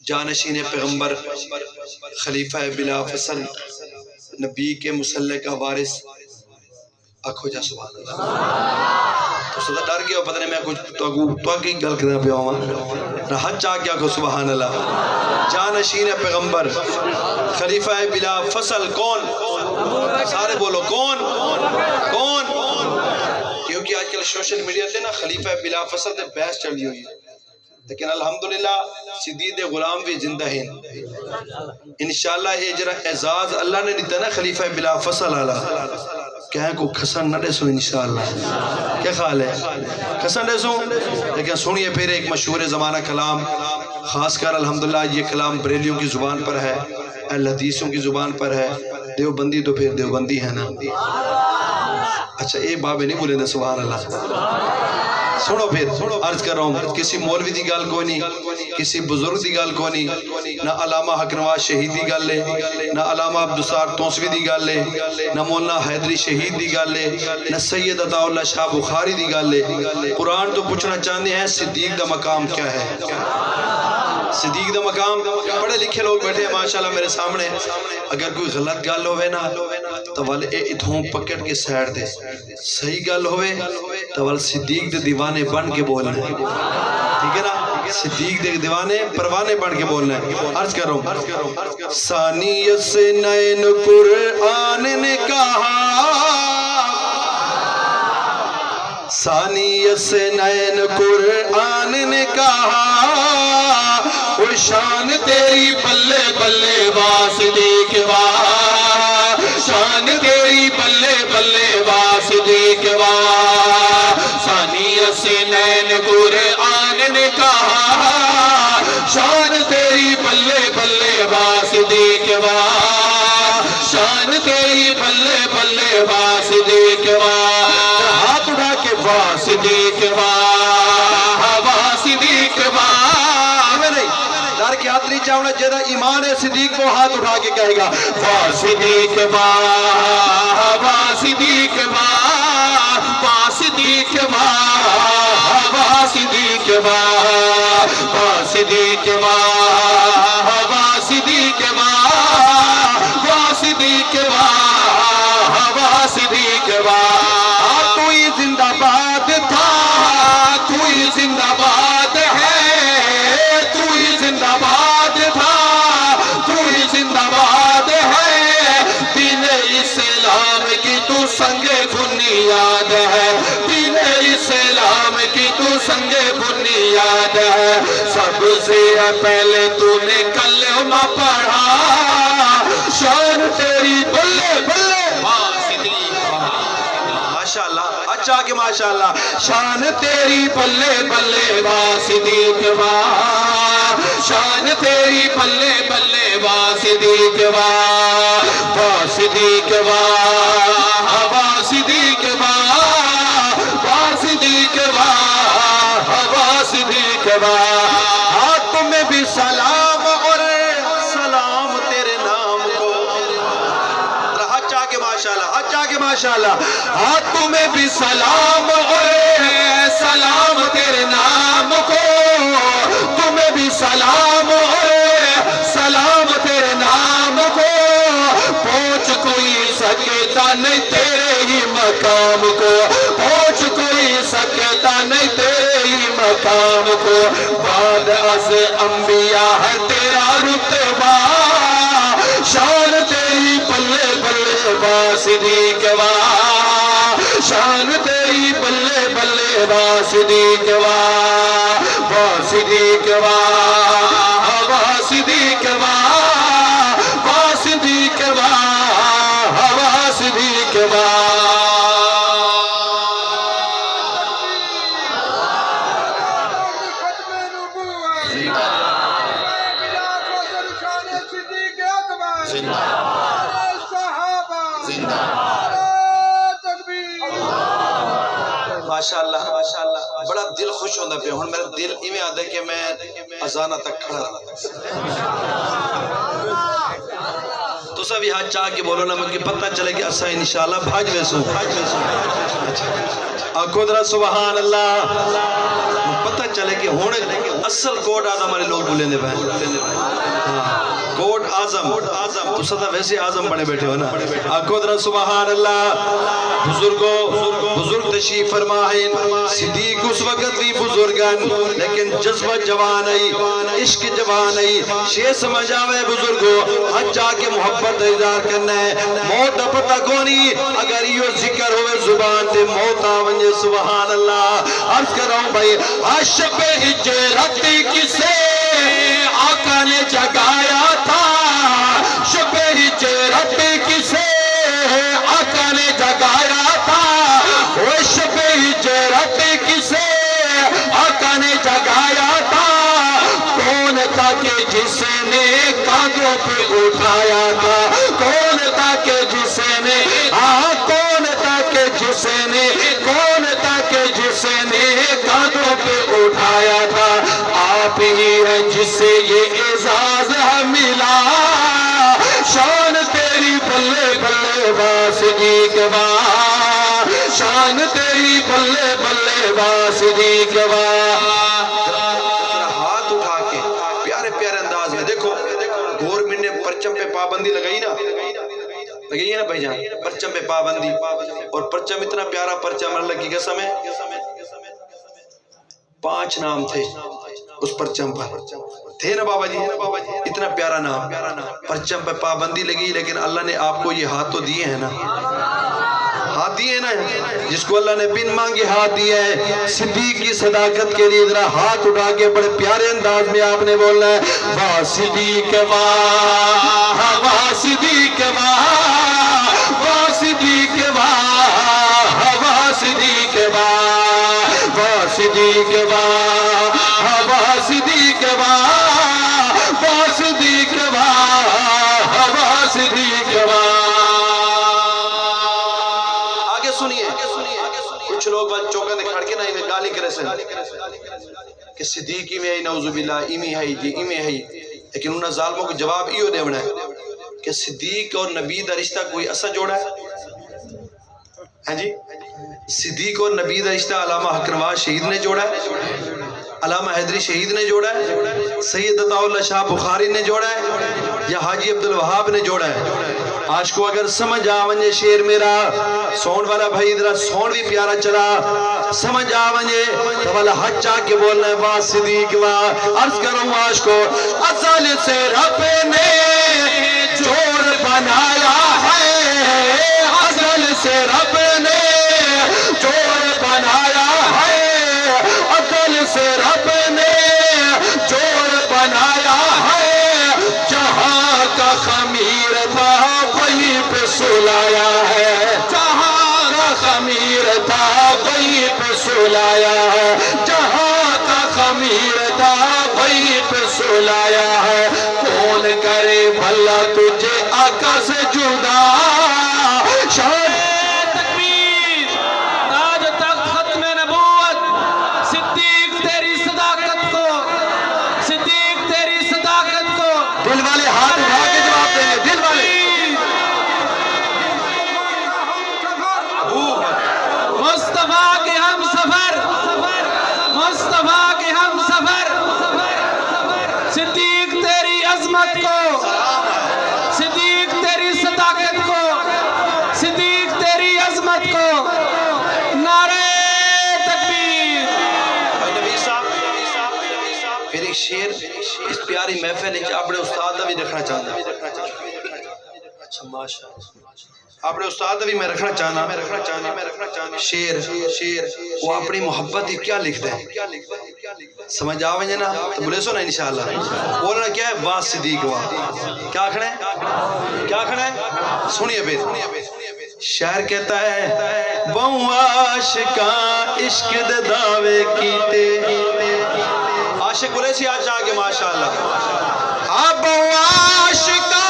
جانشین پیغمبر، خلیفہ بلا فصل، نبی کے مسلح کا وارث، آکھو جا سبحان اللہ۔ تو صدا ڈر گیا پتہ نہیں میں کچھ تو آگے گل کرنا پہ ہوں رہت چاہ کیا کو سبحان اللہ۔ جانشین پیغمبر، خلیفہ بلا فصل، کون؟ سارے بولو کون؟ کون؟ کیونکہ آج کل سوشل میڈیا تے نا خلیفہ بلا فصل تے بحث چلی ہوئی ہے، لیکن الحمدللہ صدیق غلام بھی زندہ ہیں انشاءاللہ۔ یہ جرا اعزاز اللہ نے دیتا نا خلیفہ بلا فصل والا، کہیں کو کھسن نہ سو انشاءاللہ۔ کیا خیال ہے؟ کھسن نہ سو، لیکن سنیے پھر ایک مشہور زمانہ کلام، خاص کر الحمدللہ یہ کلام بریلیوں کی زبان پر ہے، اہل حدیثوں کی زبان پر ہے، دیوبندی تو پھر دیوبندی ہے نا۔ اچھا یہ بابے نہیں بولے دے سبحان اللہ۔ سنو پھر عرض کر رہا ہوں، کسی مولوی دی گل کوئی نہیں، کسی بزرگ دی گل کوئی نہیں، نہ علامہ حق نواز شہید دی گل لے، نہ علامہ عبدالسار توسوی دی گل لے، نہ مولانا حیدری شہید دی گل لے، نہ سید عطا اللہ شاہ بخاری دی گل لے۔ قرآن تو پوچھنا چاہتے ہیں صدیق دا مقام کیا ہے؟ صدیق دا مقام، بڑے لکھے لوگ بیٹھے ہیں ماشاءاللہ میرے سامنے، اگر کوئی غلط گل ہوئے نا تو والے اتھوں پکڑ کے سیڑ دے، صحیح گل ہوئے تو والے صدیق دے دیوانے بن کے بولنا ہے، ٹھیک ہے نا؟ صدیق دے دیوانے پروانے بن کے بولنا ہے۔ عرض کر رہا ہوں، ثانیت سے نین قرآن نے کہا، ثانیت سے نین قرآن نے کہا، وہ شان تیری بلے بلے واسدیق وا، شان تیری بلے بلے واسدیق وا۔ ثانیت سے نین قرآن نے کہا، شان تیری بلے بلے واسدیق وا، شان تیری بلے بلے واسدیق وا۔ ہاتھ اٹھا کے واسدیق وا، واسدیق وا۔ دار کے ہاتھ نہیں چاہونا، جیدہ ایمان صدیق وہ ہاتھ اٹھا کے کہے گا واسدیق وا، واسدیق وا، واسدیق وا، واسدیق وا، واسدیق وا، واسدیق وا، واسدیق وا، واسدیق وا۔ تو ہی زندہ باد تھا، تو ہی زندہ باد ہے، تو ہی زندہ باد تھا، تو ہی زندہ باد ہے۔ دین اسلام کی تو سنگ بنیاد ہے، دین اسلام کی تو سنگ بنیاد ہے۔ سب سے پہلے تو نے کلمہ پڑھا، شان تیری بلے بلے ماشاءاللہ۔ اچھا کہ ماشاءاللہ، شان تیری بلے بلے واسدیق وا، شان تیری بلے بلے واسدیق وا، واسدیق وا، واسدیق وا، واسدیق وا، واسدیق وا۔ ہاتھ میں بھی سلام اور سلام تیرے نام کو، ہاتھ چاہ کے ماشاءاللہ، ہاتھ چاہ کے ماشاءاللہ۔ ہاتھوں میں بھی سلام اور سلام تیرے نام کو، تمہیں بھی سلام اور سلام تیرے نام کو۔ پہنچ کوئی سکتا نہیں تیرے ہی مقام کو، پہنچ کوئی سکتا نہیں تیرے ہی مقام کو۔ بعد از انبیاء ہے تیرا رتبہ، شان تیری بلے بلے واسدیق وا، شان تیری بلے بلے واسدیق وا، واسدیق وا، واسدیق وا، واسدیق وا، واسدیق وا۔ ماشاءاللہ ماشاءاللہ، بڑا دل خوش ہوندہ پہ ہوں، میرا دل ایمیں آدھے کہ میں ازانہ تک کھڑا رہا۔ تو سب یہاں چاہ کے بولو نا، مجھے پتہ چلے کہ اسا انشاءاللہ بھاج ویسو۔ آنکھوں درہ سبحان اللہ، پتہ چلے کہ ہونے اصل کوٹ آزم والے لوگ بولیں دے بھائی کوٹ آزم تو سدا ویسے آزم بنے بیٹھے ہو نا آنکھوں درہ سبحان اللہ بزرگ تشریف فرمائیں صدیق اس وقت بھی بزرگان لیکن جذبہ جوان آئی عشق جوان آئی شیع سمجھ آوے بزرگو حج جا کے محبت اظہار کرنا ہے موت پتہ کونی اگر یہ ذکر ہوئے زبان تے موت آونجے سبحان اللہ عرض کر رہا ہوں بھائی عاشق ہجرت کسے آقا نے جگایا تھا شب ہجرت کسے آقا نے جگایا تھا وہ شب ہجرت کسے آقا نے جگایا تھا کون تھا کہ جس نے کاندھوں پہ اٹھایا تھا کون تھا کہ جس نے کون تھا کہ جس نے کاندھوں پہ اٹھایا تھا آپ ہی ہے جس سے یہ اعزاز ملا شان تیری بلے بلے صدیق واہ شان تیری بلے بلے صدیق واہ ہاتھ اٹھا کے پیارے پیارے انداز میں دیکھو گورنمنٹ نے پرچم پہ پابندی لگائی ہے نا بھائی جان پرچم پہ پابندی اور پرچم اتنا پیارا پرچم اللہ کی قسم ہے 5 نام تھے اس پرچم پر تھے نا بابا جی اتنا پیارا نام پرچم پہ پابندی لگی لیکن اللہ نے آپ کو یہ ہاتھ تو دیے ہیں نا ہاتھ دیے نا جس کو اللہ نے بن مانگے ہاتھ دیا ہے صدیق کی صداقت کے لیے ذرا ہاتھ اٹھا کے بڑے پیارے انداز میں آپ نے بولنا ہے واہ صدیق واہ واہ صدیق واہ واہ صدیق واہ واہ صدیق واہ واہ صدیق واہ واہ صدیق واہ واہ صدیق واہ واہ صدیق واہ کچھ لوگ بات چوکا دے کھڑ کے نا ہمیں گالی کرے سے کہ صدیقی میں ہے نعوذ باللہ ایمی ہے جی ایمی ہے لیکن انہوں نے ظالموں کو جواب ایو دے بنا ہے کہ صدیق اور نبی دا رشتہ کوئی ایسا جوڑا ہے ہاں جی صدیق اور نبی دا رشتہ علامہ حق نواز شہید نے جوڑا ہے علامہ حیدری شہید نے جوڑا ہے سید عطا اللہ شاہ بخاری نے جوڑا ہے یا حاجی عبدالوہاب نے جوڑا ہے آج کو اگر سمجھ آونجے شیر میرا سون والا بھائی ادھر سون بھی پیارا چلا سمجھ آونجے تو والا حج چاہ کے بولنا ہے واہ صدیق واہ عرض کروں آج کو ازل سے رب نے جوڑ بنایا ہے ازل سے رب نے جوڑ بنایا ہے ازل سے رب نے جوڑ بنایا ہے جہاں کا خمیر تھا وہیں پہ سلایا ہے جہاں کا خمیر تھا وہیں پہ سلایا ہے جہاں کا خمیر تھا وہیں پہ سلایا ہے کون کرے بھلا تجھے آقا سے جدا شان شیر اس پیاری محفل ہے اپنے استاد بھی رکھنا چاہنا اچھا ماشاءاللہ اپنے استاد بھی میں رکھنا چاہنا شیر وہ اپنی محبت ہی کیا لکھتا ہے سمجھ آویں نا تو بولے سو نا انشاءاللہ بولنا کیا ہے واہ صدیق واہ کیا کھڑا ہے سنیے پھر شاعر کہتا ہے بہو عاشقاں عشق دے دعوے کیتے عاشق بولے سی آج آگے ماشاءاللہ اب عاشقاں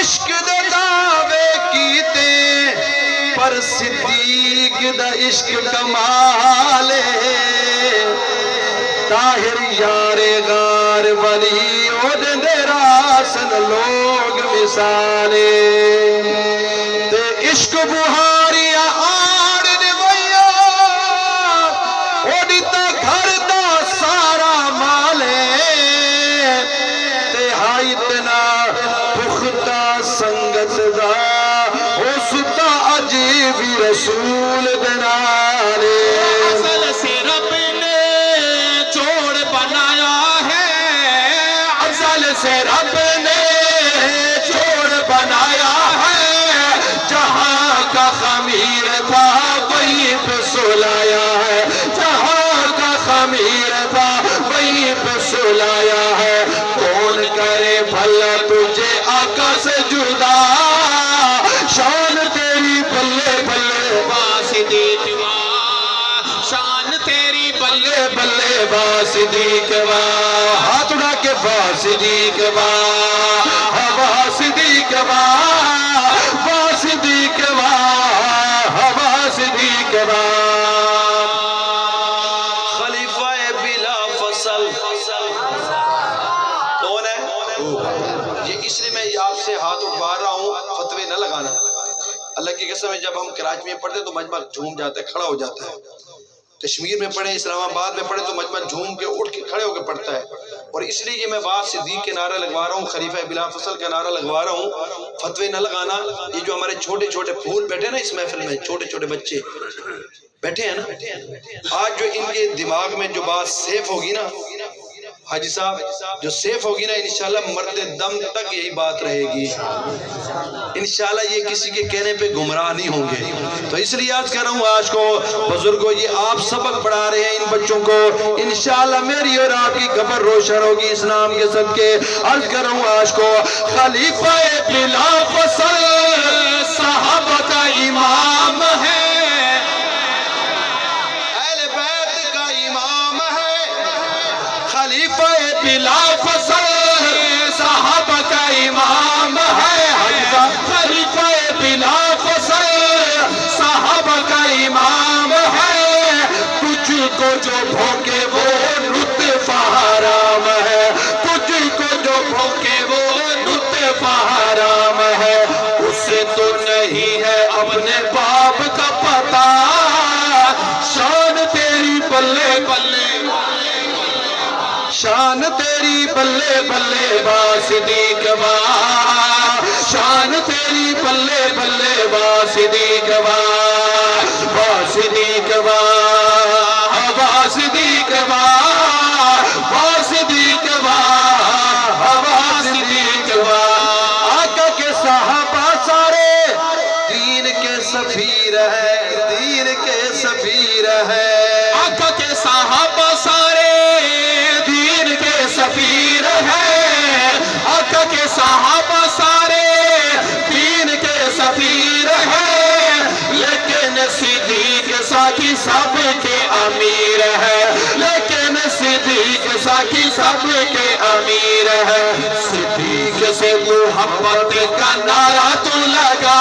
عشق دے دعوے کیتے پر صدیق دا عشق کمالے طاہر یار غار ولی اودن دے راسن لوگ مثالے تے عشق بہاری آڑ دے ویا اوڈی تا گھر بھی رسول دنارے اصل سے رب نے جوڑ بنایا ہے اصل سے رب نے جوڑ بنایا ہے جہاں کا خمیر تھا وہیں پہ سلایا ہے جہاں کا خمیر تھا وہیں پہ سلایا ہے کون کرے بھلا تجھے آقا سے جدا شان تیری بلے بلے صدیق واہ شان تیری بلے بلے با صدیق با ہاتھ اڑا کے با صدیق با با صدیق با با صدیق با با صدیق با خلیفہ بلا فصل کون ہے یہ اس لیے میں آپ سے ہاتھ اٹھا رہا ہوں فتوے نہ لگانا اللہ کی قسم ہے جب ہم کراچی میں پڑھتے تو مجمع جھوم جاتا ہے کھڑا ہو جاتا ہے کشمیر میں پڑھیں اسلام آباد میں پڑھیں تو مجمع جھوم کے اٹھ کے کھڑے ہو کے پڑھتا ہے اور اس لیے یہ میں بات صدیق کے نعرہ لگوا رہا ہوں خلیفہ بلا فصل کا نعرہ لگوا رہا ہوں فتوے نہ لگانا یہ جو ہمارے چھوٹے چھوٹے پھول بیٹھے نا اس محفل میں چھوٹے چھوٹے بچے بیٹھے ہیں نا آج جو ان کے دماغ میں جو بات سیف ہوگی نا حاجی صاحب جو سیف ہوگی نا انشاءاللہ مرتے دم تک یہی بات رہے گی انشاءاللہ یہ کسی کے کہنے پہ گمراہ نہیں ہوں گے تو اس لیے آج کہہ رہا ہوں آج کو بزرگوں یہ آپ سبق پڑھا رہے ہیں ان بچوں کو انشاءاللہ میری اور آپ کی قبر روشن ہوگی اس نام کے صدقے عرض کر رہا ہوں آج کو خلیفہ بلا فصل صحابہ کا امام ہے خلیفہ بلا فصل صحابہ کا امام ہے خلیفہ بلا فصل صحابہ کا امام ہے تجھ کو جو بھوکے وہ لطف حرام ہے تجھ کو جو بھوکے وہ لطف حرام ہے اسے تو نہیں ہے اپنے باپ کا پتہ شان تیری بلے بلے شان تیری بلے بلے با صدیق با شان تیری بلے بلے با صدیق با با صدیق با با صدیق با با صدیق با با صدیق با آقا کے صحابہ سارے دین کے سفیر ہے دین کے سفیر ہے آقا کے صحابہ سارے سفیر ہے آقا کے صحابہ سارے دین کے سفیر ہے لیکن صدیق ساقی سب کے امیر ہے لیکن صدیق ساقی سب کے امیر ہے صدیق سے محبت کا نعرہ تو لگا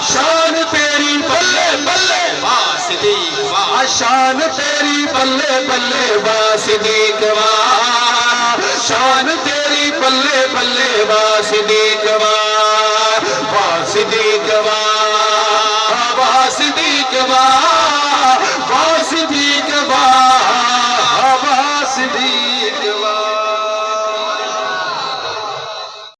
شان تیری بلے بلے با صدیق با شان تیری بلے بلے با صدیق با شان تیری بلے بلے با صدیق